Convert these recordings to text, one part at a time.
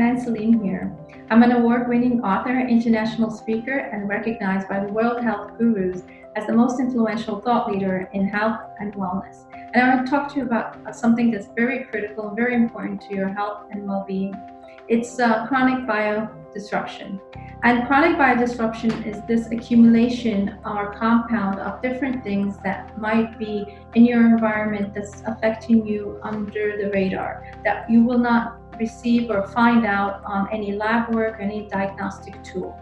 Anand Salim here. I'm an award-winning author, international speaker, and recognized by the World Health Gurus as the most influential thought leader in health and wellness. And I want to talk to you about something that's very critical and very important to your health and well-being. It's chronic biodisruption. And chronic biodisruption is this accumulation or compound of different things that might be in your environment that's affecting you under the radar, that you will not receive or find out on any lab work, any diagnostic tool.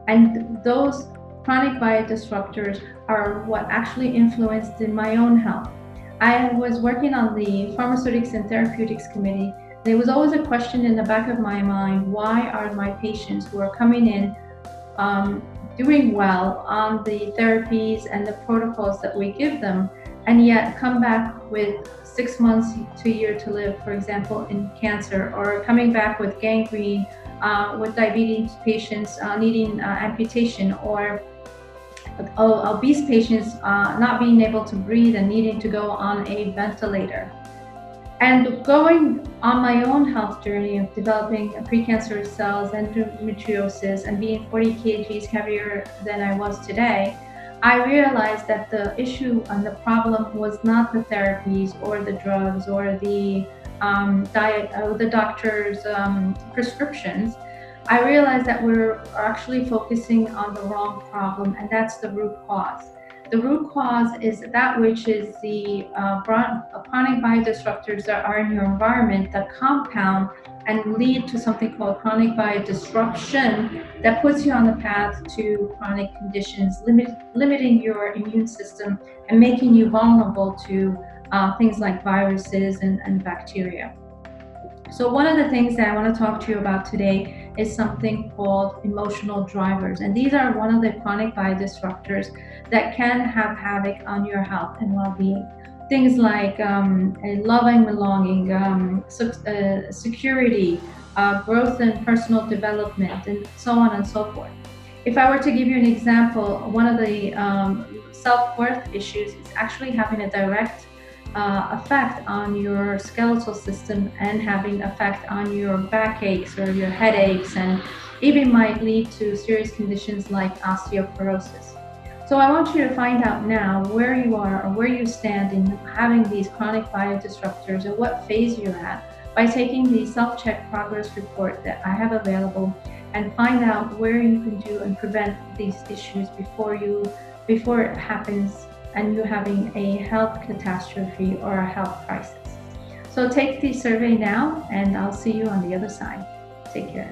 And those chronic biodisruptors are what actually influenced in my own health. I was working on the Pharmaceutics and Therapeutics Committee. There was always a question in the back of my mind: why are my patients who are coming in doing well on the therapies and the protocols that we give them, and yet come back with 6 months to a year to live, for example, in cancer, or coming back with gangrene, with diabetes patients needing amputation, or obese patients not being able to breathe and needing to go on a ventilator. And going on my own health journey of developing precancerous cells, endometriosis, and being 40 kgs heavier than I was today, I realized that the issue and the problem was not the therapies or the drugs or the diet, the doctor's prescriptions. I realized that we're actually focusing on the wrong problem, and that's the root cause. The root cause is that which is the chronic biodisruptors that are in your environment that compound and lead to something called chronic biodisruption that puts you on the path to chronic conditions, limiting your immune system and making you vulnerable to things like viruses and bacteria. So one of the things that I want to talk to you about today is something called emotional drivers. And these are one of the chronic biodisruptors that can have havoc on your health and well-being. Things like love and belonging, security, growth and personal development, and so on and so forth. If I were to give you an example, one of the self-worth issues is actually having a direct effect on your skeletal system and having effect on your backaches or your headaches, and even might lead to serious conditions like osteoporosis. So I want you to find out now where you are or where you stand in having these chronic biodisruptors and what phase you're at by taking the self-check progress report that I have available, and find out where you can do and prevent these issues before it happens and you're having a health catastrophe or a health crisis. So take the survey now, and I'll see you on the other side. Take care.